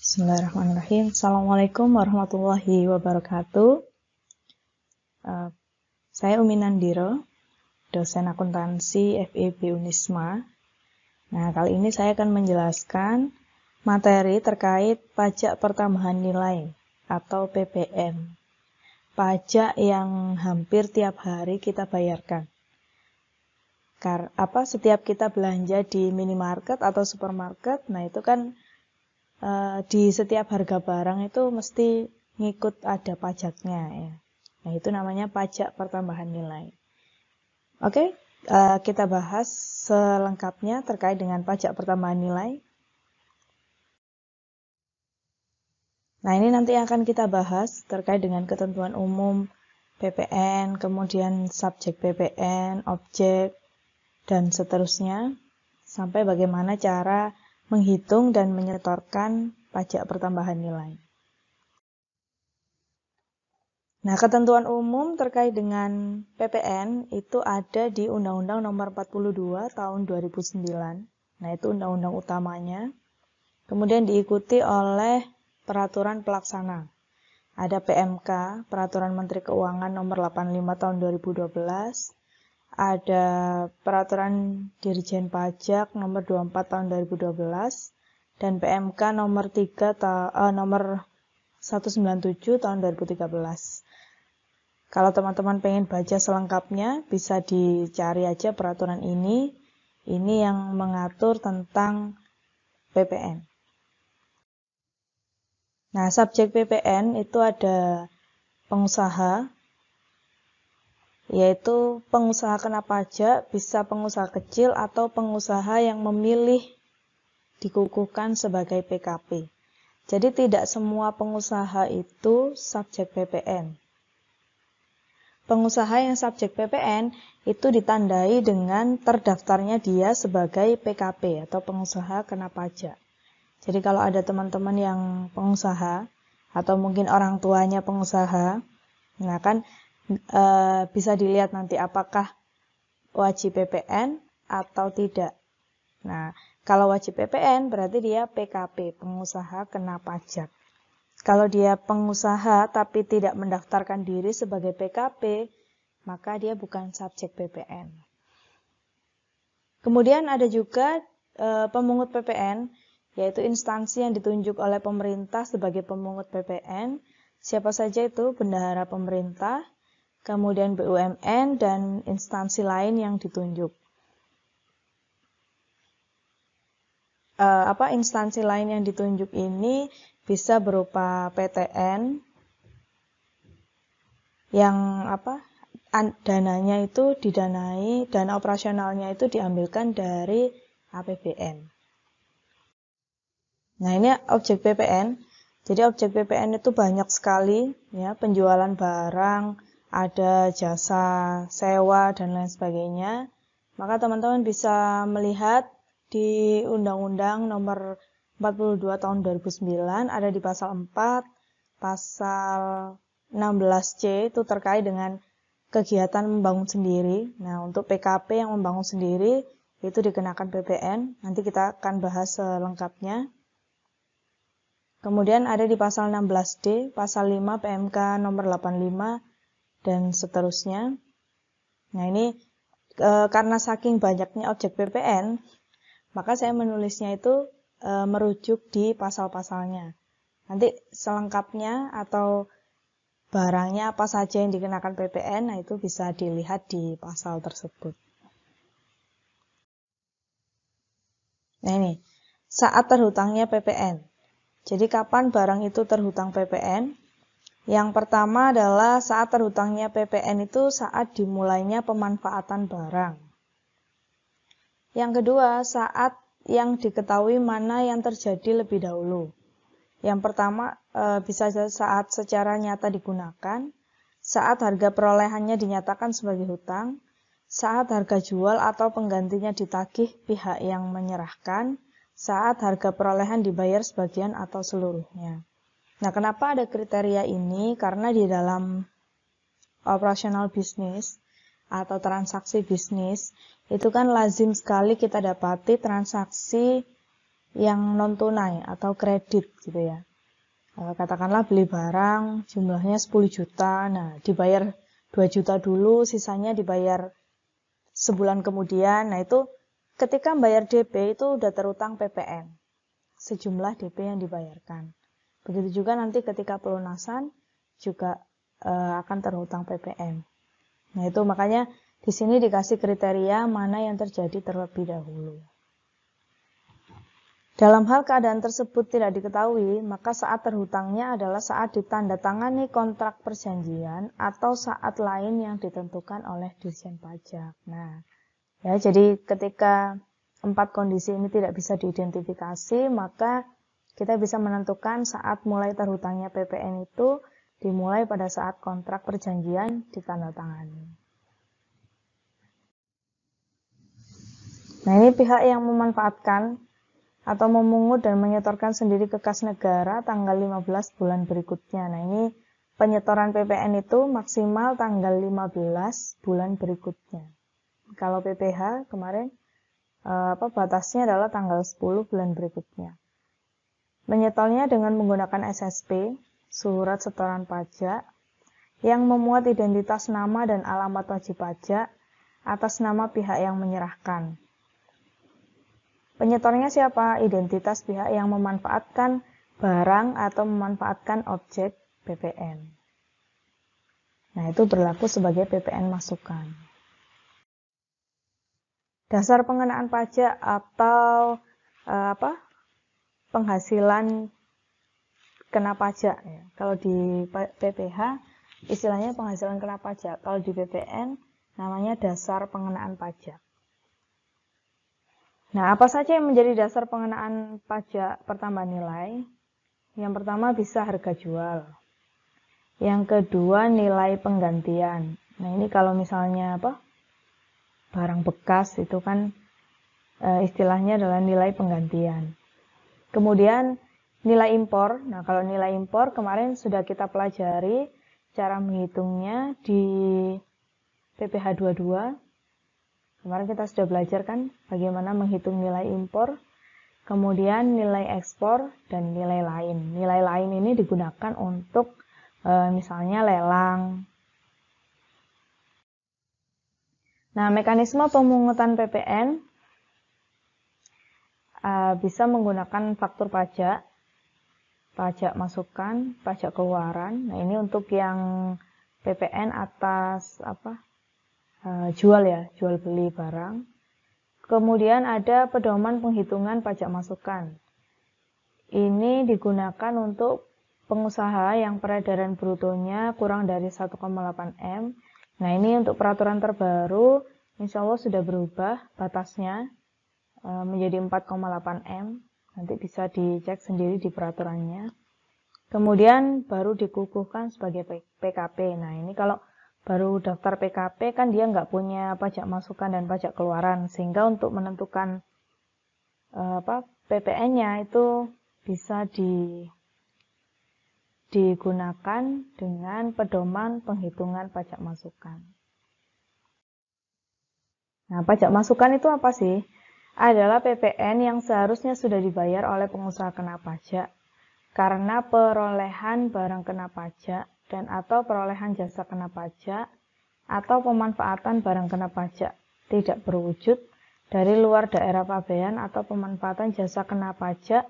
Bismillahirrahmanirrahim. Assalamualaikum warahmatullahi wabarakatuh. Saya Umi Nandiro, dosen akuntansi FEB Unisma. Nah, kali ini saya akan menjelaskan materi terkait pajak pertambahan nilai atau PPN. Pajak yang hampir tiap hari kita bayarkan. Setiap kita belanja di minimarket atau supermarket, nah itu kan di setiap harga barang itu mesti ngikut ada pajaknya ya. Nah, itu namanya pajak pertambahan nilai. Oke, kita bahas selengkapnya terkait dengan pajak pertambahan nilai. Nah, ini nanti akan kita bahas terkait dengan ketentuan umum PPN, kemudian subjek PPN, objek, dan seterusnya, sampai bagaimana cara menghitung dan menyetorkan pajak pertambahan nilai. Nah, ketentuan umum terkait dengan PPN itu ada di Undang-Undang Nomor 42 Tahun 2009. Nah, itu undang-undang utamanya. Kemudian diikuti oleh peraturan pelaksana. Ada PMK, Peraturan Menteri Keuangan Nomor 85 Tahun 2012. Ada Peraturan Dirjen Pajak Nomor 24 Tahun 2012 dan PMK Nomor 197 Tahun 2013. Kalau teman-teman pengen baca selengkapnya, bisa dicari aja peraturan ini. Ini yang mengatur tentang PPN. Nah, subjek PPN itu ada pengusaha, yaitu pengusaha kena pajak, bisa pengusaha kecil atau pengusaha yang memilih dikukuhkan sebagai PKP. Jadi tidak semua pengusaha itu subjek PPN. Pengusaha yang subjek PPN itu ditandai dengan terdaftarnya dia sebagai PKP atau pengusaha kena pajak. Jadi kalau ada teman-teman yang pengusaha atau mungkin orang tuanya pengusaha, nah kan bisa dilihat nanti apakah wajib PPN atau tidak. Nah, kalau wajib PPN berarti dia PKP, pengusaha kena pajak. Kalau dia pengusaha tapi tidak mendaftarkan diri sebagai PKP, maka dia bukan subjek PPN. Kemudian ada juga pemungut PPN, yaitu instansi yang ditunjuk oleh pemerintah sebagai pemungut PPN. Siapa saja itu? Bendahara pemerintah, kemudian BUMN, dan instansi lain yang ditunjuk. Instansi lain yang ditunjuk ini bisa berupa PTN yang dananya itu didanai, dana operasionalnya itu diambilkan dari APBN. Nah, ini objek PPN. Jadi objek PPN itu banyak sekali ya, penjualan barang, ada jasa sewa dan lain sebagainya. Maka teman-teman bisa melihat di Undang-Undang Nomor 42 Tahun 2009 ada di pasal 4, pasal 16C itu terkait dengan kegiatan membangun sendiri. Nah, untuk PKP yang membangun sendiri itu dikenakan PPN. Nanti kita akan bahas selengkapnya. Kemudian ada di pasal 16D, pasal 5 PMK nomor 85 dan seterusnya. Nah, ini karena saking banyaknya objek PPN, maka saya menulisnya itu merujuk di pasal-pasalnya. Nanti selengkapnya atau barangnya apa saja yang dikenakan PPN, nah itu bisa dilihat di pasal tersebut. Nah, ini saat terhutangnya PPN. Jadi kapan barang itu terhutang PPN? Yang pertama adalah saat terhutangnya PPN itu saat dimulainya pemanfaatan barang. Yang kedua, saat yang diketahui mana yang terjadi lebih dahulu. Yang pertama bisa saat secara nyata digunakan, saat harga perolehannya dinyatakan sebagai hutang, saat harga jual atau penggantinya ditagih pihak yang menyerahkan, saat harga perolehan dibayar sebagian atau seluruhnya. Nah, kenapa ada kriteria ini? Karena di dalam operasional bisnis atau transaksi bisnis itu kan lazim sekali kita dapati transaksi yang non tunai atau kredit gitu ya. Katakanlah beli barang jumlahnya 10 juta, nah dibayar 2 juta dulu, sisanya dibayar sebulan kemudian. Nah itu ketika membayar DP itu udah terutang PPN, sejumlah DP yang dibayarkan. Begitu juga nanti ketika pelunasan juga akan terhutang PPN. Nah itu makanya di sini dikasih kriteria mana yang terjadi terlebih dahulu. Dalam hal keadaan tersebut tidak diketahui, maka saat terhutangnya adalah saat ditandatangani kontrak perjanjian atau saat lain yang ditentukan oleh Dirjen Pajak. Nah, ya jadi ketika 4 kondisi ini tidak bisa diidentifikasi, maka kita bisa menentukan saat mulai terhutangnya PPN itu dimulai pada saat kontrak perjanjian ditandatangani. Nah, ini pihak yang memanfaatkan atau memungut dan menyetorkan sendiri ke kas negara tanggal 15 bulan berikutnya. Nah, ini penyetoran PPN itu maksimal tanggal 15 bulan berikutnya. Kalau PPH kemarin batasnya adalah tanggal 10 bulan berikutnya. Menyetornya dengan menggunakan SSP, surat setoran pajak, yang memuat identitas nama dan alamat wajib pajak atas nama pihak yang menyerahkan. Penyetornya siapa? Identitas pihak yang memanfaatkan barang atau memanfaatkan objek PPN. Nah, itu berlaku sebagai PPN masukan. Dasar pengenaan pajak atau penghasilan kena pajak ya. Kalau di PPH istilahnya penghasilan kena pajak. Kalau di PPN namanya dasar pengenaan pajak. Nah, apa saja yang menjadi dasar pengenaan pajak pertambahan nilai? Yang pertama bisa harga jual. Yang kedua nilai penggantian. Nah, ini kalau misalnya barang bekas itu kan istilahnya adalah nilai penggantian. Kemudian nilai impor. Nah, kalau nilai impor kemarin sudah kita pelajari cara menghitungnya di PPH 22. Kemarin kita sudah belajar kan bagaimana menghitung nilai impor, kemudian nilai ekspor, dan nilai lain. Nilai lain ini digunakan untuk misalnya lelang. Nah, mekanisme pemungutan PPN bisa menggunakan faktur pajak, pajak masukan, pajak keluaran. Nah, ini untuk yang PPN atas jual beli barang. Kemudian ada pedoman penghitungan pajak masukan. Ini digunakan untuk pengusaha yang peredaran brutonya kurang dari 1,8 M. Nah, ini untuk peraturan terbaru, insya Allah sudah berubah batasnya menjadi 4,8 M. Nanti bisa dicek sendiri di peraturannya. Kemudian baru dikukuhkan sebagai PKP. Nah, ini kalau baru daftar PKP kan dia nggak punya pajak masukan dan pajak keluaran, sehingga untuk menentukan PPN-nya itu bisa digunakan dengan pedoman penghitungan pajak masukan. Nah, pajak masukan itu apa sih? Adalah PPN yang seharusnya sudah dibayar oleh pengusaha kena pajak karena perolehan barang kena pajak dan atau perolehan jasa kena pajak atau pemanfaatan barang kena pajak tidak berwujud dari luar daerah pabean atau pemanfaatan jasa kena pajak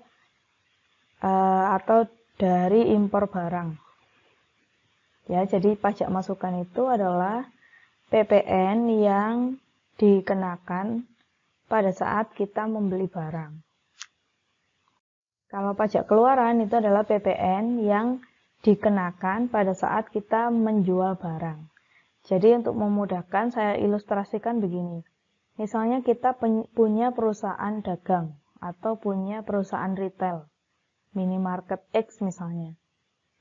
atau dari impor barang. Ya, jadi pajak masukan itu adalah PPN yang dikenakan pada saat kita membeli barang. Kalau pajak keluaran itu adalah PPN yang dikenakan pada saat kita menjual barang. Jadi untuk memudahkan saya ilustrasikan begini. Misalnya kita punya perusahaan dagang atau punya perusahaan retail, minimarket X misalnya.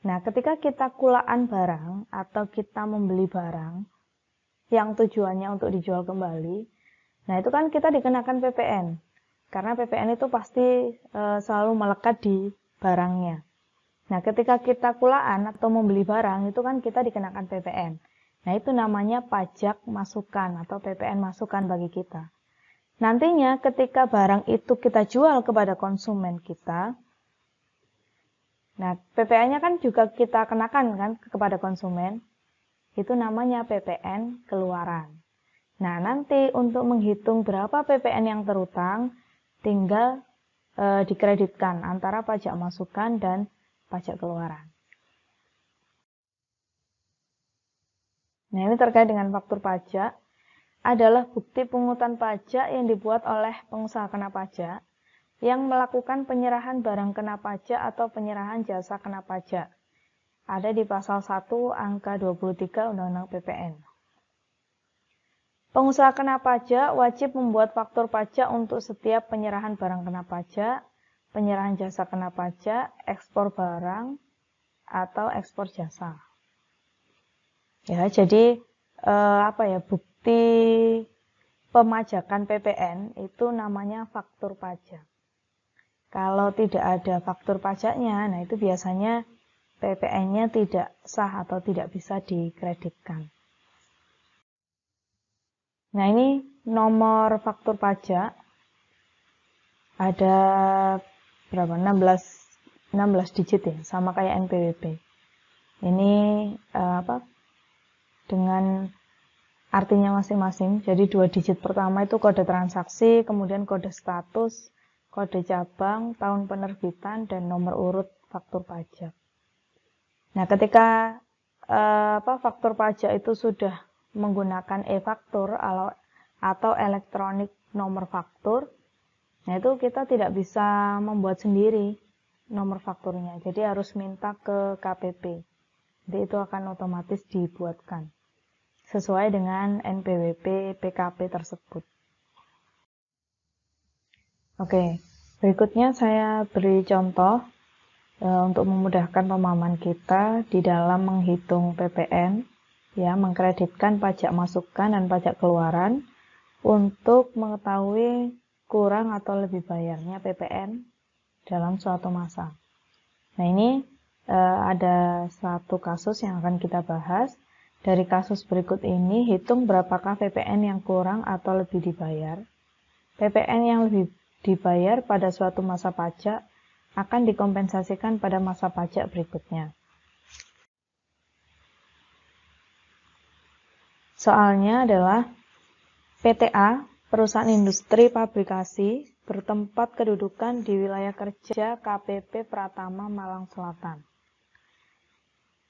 Nah, ketika kita kulaan barang atau kita membeli barang yang tujuannya untuk dijual kembali, nah itu kan kita dikenakan PPN. Karena PPN itu pasti selalu melekat di barangnya. Nah, ketika kita kulaan atau membeli barang, itu kan kita dikenakan PPN. Nah, itu namanya pajak masukan atau PPN masukan bagi kita. Nantinya ketika barang itu kita jual kepada konsumen kita, nah PPN-nya kan juga kita kenakan kan kepada konsumen, itu namanya PPN keluaran. Nah nanti untuk menghitung berapa PPN yang terutang, tinggal dikreditkan antara pajak masukan dan pajak keluaran. Nah ini terkait dengan faktur pajak, adalah bukti pungutan pajak yang dibuat oleh pengusaha kena pajak yang melakukan penyerahan barang kena pajak atau penyerahan jasa kena pajak. Ada di pasal 1 angka 23 Undang-Undang PPN. Pengusaha kena pajak wajib membuat faktur pajak untuk setiap penyerahan barang kena pajak, penyerahan jasa kena pajak, ekspor barang, atau ekspor jasa. Ya, jadi bukti pemajakan PPN itu namanya faktur pajak. Kalau tidak ada faktur pajaknya, nah itu biasanya PPN-nya tidak sah atau tidak bisa dikreditkan. Nah ini nomor faktur pajak ada berapa? 16 digit ya, sama kayak NPWP. Ini dengan artinya masing-masing. Jadi 2 digit pertama itu kode transaksi, kemudian kode status, kode cabang, tahun penerbitan, dan nomor urut faktur pajak. Nah, ketika faktur pajak itu sudah menggunakan e-faktur atau elektronik nomor faktur, nah itu kita tidak bisa membuat sendiri nomor fakturnya. Jadi harus minta ke KPP. Jadi itu akan otomatis dibuatkan sesuai dengan NPWP PKP tersebut. Oke, berikutnya saya beri contoh untuk memudahkan pemahaman kita di dalam menghitung PPN, ya, mengkreditkan pajak masukan dan pajak keluaran untuk mengetahui kurang atau lebih bayarnya PPN dalam suatu masa. Nah ini ada satu kasus yang akan kita bahas. Dari kasus berikut ini, hitung berapakah PPN yang kurang atau lebih dibayar. PPN yang lebih dibayar pada suatu masa pajak akan dikompensasikan pada masa pajak berikutnya. Soalnya adalah PTA, perusahaan industri pabrikasi, bertempat kedudukan di wilayah kerja KPP Pratama Malang Selatan.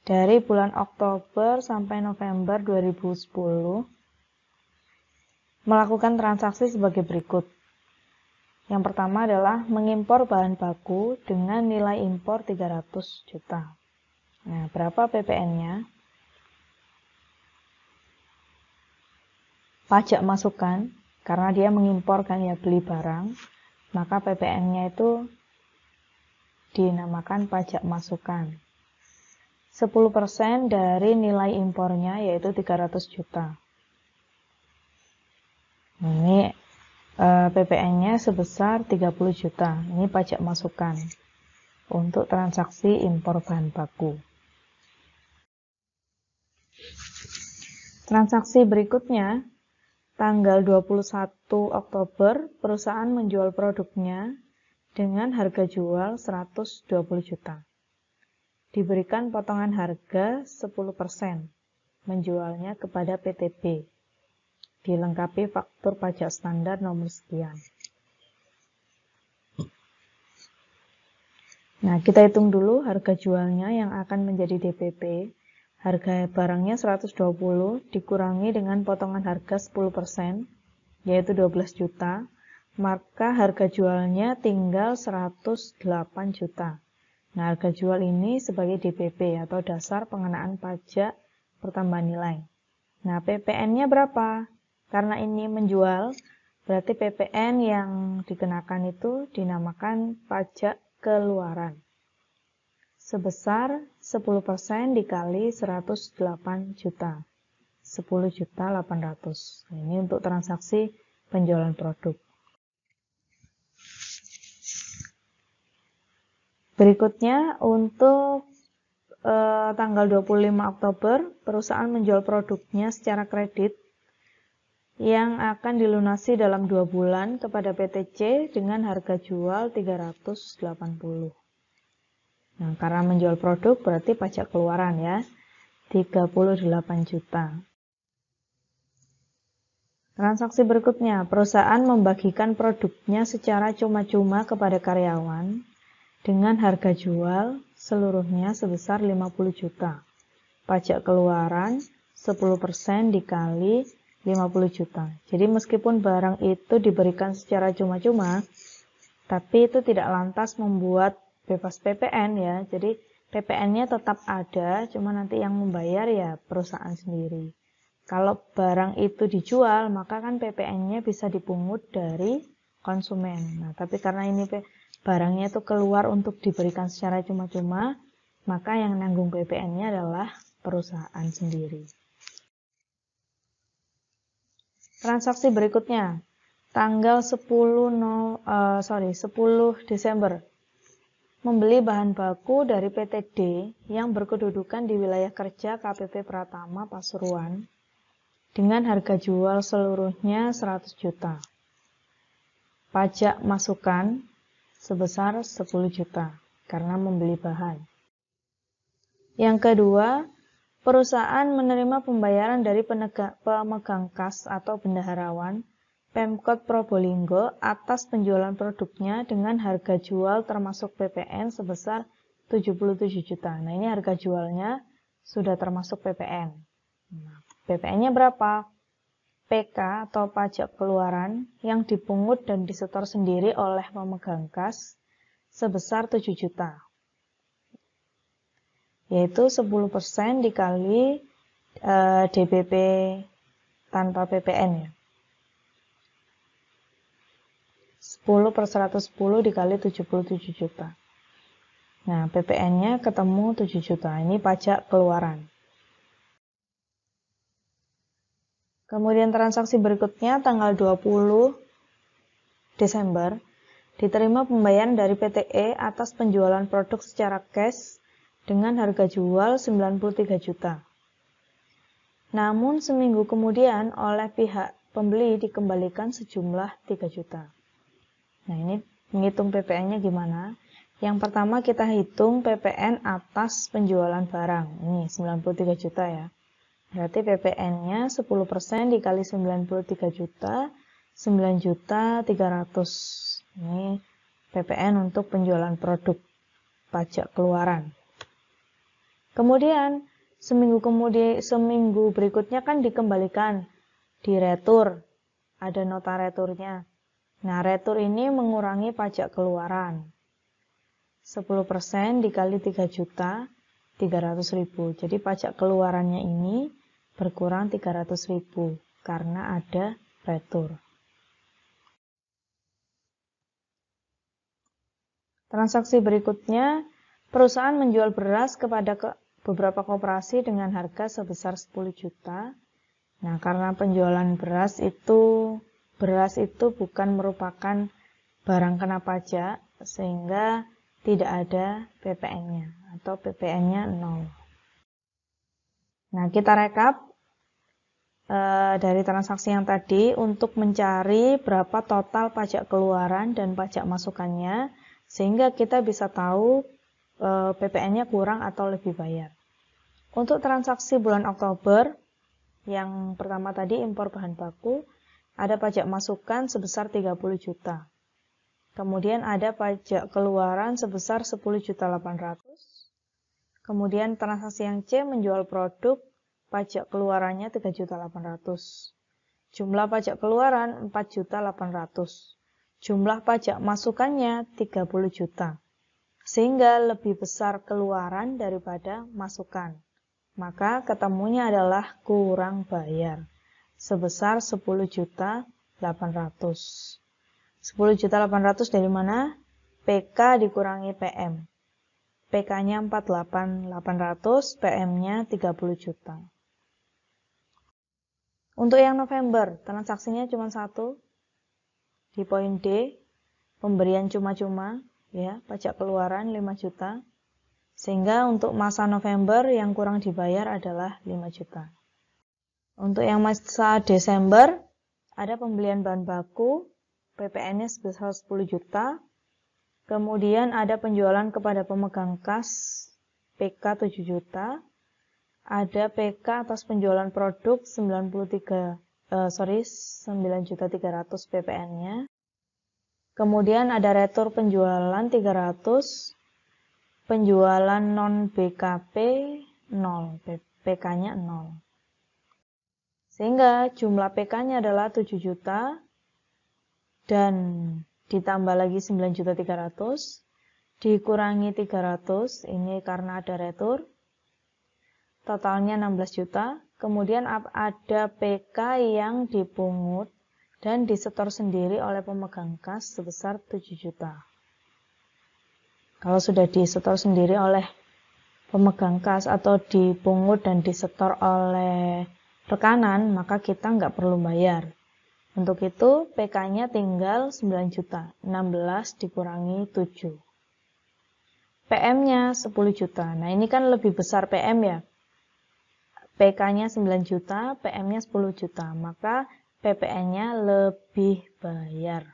Dari bulan Oktober sampai November 2010, melakukan transaksi sebagai berikut. Yang pertama adalah mengimpor bahan baku dengan nilai impor 300 juta. Nah, berapa PPN-nya? Pajak masukan, karena dia mengimpor kan ya, beli barang, maka PPN-nya itu dinamakan pajak masukan. 10% dari nilai impornya yaitu 300 juta. Ini PPN-nya sebesar 30 juta. Ini pajak masukan untuk transaksi impor bahan baku. Transaksi berikutnya, tanggal 21 Oktober, perusahaan menjual produknya dengan harga jual 120 juta. Diberikan potongan harga 10%, menjualnya kepada PTB. Dilengkapi faktur pajak standar nomor sekian. Nah, kita hitung dulu harga jualnya yang akan menjadi DPP. Harga barangnya 120 dikurangi dengan potongan harga 10%, yaitu 12 juta. Maka harga jualnya tinggal 108 juta. Nah, harga jual ini sebagai DPP atau dasar pengenaan pajak pertambahan nilai. Nah, PPN-nya berapa? Karena ini menjual, berarti PPN yang dikenakan itu dinamakan pajak keluaran. Sebesar 10% dikali 108 juta. 10 juta 800. Nah, ini untuk transaksi penjualan produk. Berikutnya untuk tanggal 25 Oktober, perusahaan menjual produknya secara kredit yang akan dilunasi dalam 2 bulan kepada PTC dengan harga jual 380. Nah, karena menjual produk berarti pajak keluaran ya, 38 juta. Transaksi berikutnya, perusahaan membagikan produknya secara cuma-cuma kepada karyawan dengan harga jual seluruhnya sebesar 50 juta. Pajak keluaran 10% dikali 50 juta. Jadi meskipun barang itu diberikan secara cuma-cuma, tapi itu tidak lantas membuat bebas PPN ya. Jadi PPN-nya tetap ada, cuma nanti yang membayar ya perusahaan sendiri. Kalau barang itu dijual, maka kan PPN-nya bisa dipungut dari konsumen. Nah, tapi karena ini barangnya itu keluar untuk diberikan secara cuma-cuma, maka yang nanggung PPN-nya adalah perusahaan sendiri. Transaksi berikutnya, tanggal 10 Desember, membeli bahan baku dari PT D yang berkedudukan di wilayah kerja KPP Pratama Pasuruan dengan harga jual seluruhnya 100 juta. Pajak masukan sebesar 10 juta karena membeli bahan. Yang kedua, perusahaan menerima pembayaran dari pemegang kas atau bendaharawan Pemkot Probolinggo atas penjualan produknya dengan harga jual termasuk PPN sebesar 77 juta. Nah, ini harga jualnya sudah termasuk PPN. Nah, PPN-nya berapa? PK atau pajak keluaran yang dipungut dan disetor sendiri oleh pemegang kas sebesar 7 juta. Yaitu 10% dikali DBP tanpa PPN ya. 10 per 110 dikali 77 juta. Nah, PPN-nya ketemu 7 juta. Ini pajak keluaran. Kemudian transaksi berikutnya tanggal 20 Desember diterima pembayaran dari PTE atas penjualan produk secara cash dengan harga jual 93 juta. Namun seminggu kemudian oleh pihak pembeli dikembalikan sejumlah 3 juta. Nah, ini menghitung PPN-nya gimana? Yang pertama kita hitung PPN atas penjualan barang. Ini 93 juta ya. Berarti PPN-nya 10% dikali 93 juta, 9 juta 300. Ini PPN untuk penjualan produk pajak keluaran. Kemudian seminggu berikutnya kan dikembalikan, diretur, ada nota returnya. Nah, retur ini mengurangi pajak keluaran. 10% dikali 3 juta 300 ribu. Jadi pajak keluarannya ini berkurang 300 ribu karena ada retur. Transaksi berikutnya, perusahaan menjual beras kepada beberapa koperasi dengan harga sebesar 10 juta. Nah, karena penjualan beras itu bukan merupakan barang kena pajak, sehingga tidak ada PPN-nya atau PPN-nya 0. Nah, kita rekap dari transaksi yang tadi untuk mencari berapa total pajak keluaran dan pajak masukannya, sehingga kita bisa tahu PPN-nya kurang atau lebih bayar. Untuk transaksi bulan Oktober, yang pertama tadi impor bahan baku, ada pajak masukan sebesar 30 juta. Kemudian ada pajak keluaran sebesar 10.800.000. Kemudian transaksi yang C menjual produk, pajak keluarannya 3.800.000. Jumlah pajak keluaran 4.800.000. Jumlah pajak masukannya 30 juta. Sehingga lebih besar keluaran daripada masukan. Maka ketemunya adalah kurang bayar sebesar 10.800.000. 10.800.000 dari mana? PK dikurangi PM. PK-nya 48.800, PM-nya 30 juta. Untuk yang November, transaksinya cuma satu. Di poin D, pemberian cuma-cuma, ya, pajak keluaran 5 juta. Sehingga untuk masa November yang kurang dibayar adalah 5 juta. Untuk yang masa Desember, ada pembelian bahan baku, PPN-nya sebesar 10 juta. Kemudian ada penjualan kepada pemegang kas, PK 7 juta. Ada PK atas penjualan produk 9.300 PPN-nya. Kemudian ada retur penjualan 300, penjualan non BKP 0, PK-nya 0. Sehingga jumlah PK-nya adalah 7 juta dan ditambah lagi 9.300 dikurangi 300, ini karena ada retur. Totalnya 16 juta. Kemudian ada PK yang dipungut dan disetor sendiri oleh pemegang kas sebesar 7 juta. Kalau sudah disetor sendiri oleh pemegang kas atau dipungut dan disetor oleh rekanan, maka kita nggak perlu bayar. Untuk itu PK-nya tinggal 9 juta. 16 dikurangi 7. PM-nya 10 juta. Nah ini kan lebih besar PM ya. PK-nya 9 juta, PM-nya 10 juta, maka PPN-nya lebih bayar.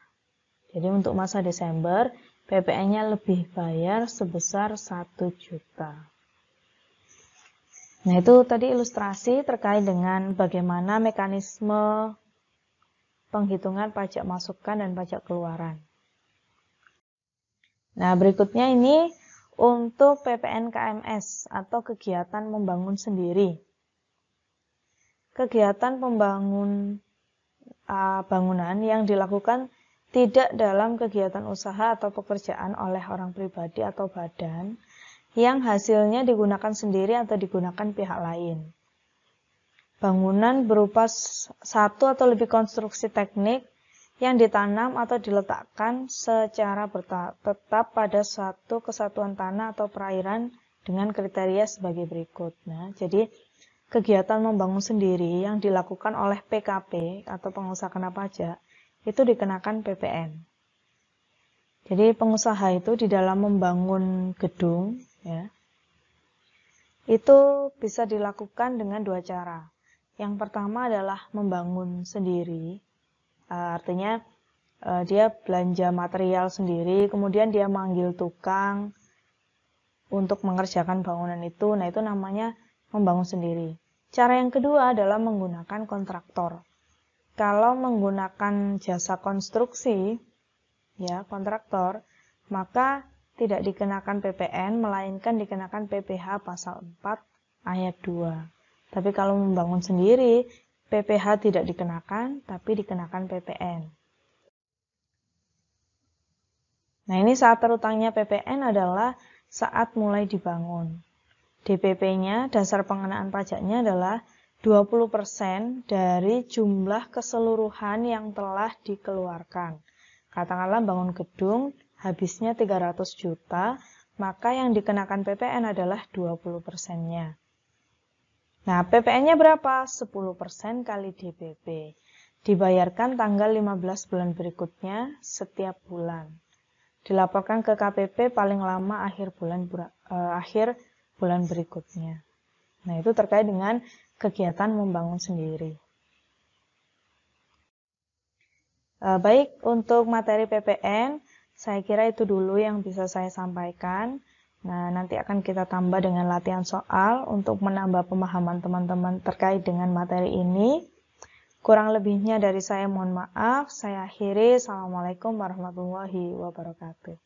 Jadi untuk masa Desember, PPN-nya lebih bayar sebesar 1 juta. Nah itu tadi ilustrasi terkait dengan bagaimana mekanisme penghitungan pajak masukan dan pajak keluaran. Nah berikutnya ini untuk PPN KMS atau kegiatan membangun sendiri. Kegiatan bangunan yang dilakukan tidak dalam kegiatan usaha atau pekerjaan oleh orang pribadi atau badan yang hasilnya digunakan sendiri atau digunakan pihak lain. Bangunan berupa satu atau lebih konstruksi teknik yang ditanam atau diletakkan secara tetap pada suatu kesatuan tanah atau perairan dengan kriteria sebagai berikut. Nah, jadi kegiatan membangun sendiri yang dilakukan oleh PKP atau pengusaha kena pajak itu dikenakan PPN. Jadi pengusaha itu di dalam membangun gedung ya, itu bisa dilakukan dengan dua cara. Yang pertama adalah membangun sendiri, artinya dia belanja material sendiri, kemudian dia manggil tukang untuk mengerjakan bangunan itu. Nah itu namanya membangun sendiri. Cara yang kedua adalah menggunakan kontraktor. Kalau menggunakan jasa konstruksi, ya kontraktor, maka tidak dikenakan PPN, melainkan dikenakan PPh pasal 4 ayat 2. Tapi kalau membangun sendiri, PPh tidak dikenakan, tapi dikenakan PPN. Nah ini saat terutangnya PPN adalah saat mulai dibangun. DPP-nya, dasar pengenaan pajaknya adalah 20% dari jumlah keseluruhan yang telah dikeluarkan. Katakanlah bangun gedung, habisnya 300 juta, maka yang dikenakan PPN adalah 20%-nya. Nah, PPN-nya berapa? 10% kali DPP. Dibayarkan tanggal 15 bulan berikutnya setiap bulan. Dilaporkan ke KPP paling lama akhir bulan berikutnya. Nah, itu terkait dengan kegiatan membangun sendiri. Baik, untuk materi PPN, saya kira itu dulu yang bisa saya sampaikan. Nah, nanti akan kita tambah dengan latihan soal untuk menambah pemahaman teman-teman terkait dengan materi ini. Kurang lebihnya dari saya mohon maaf. Saya akhiri. Assalamualaikum warahmatullahi wabarakatuh.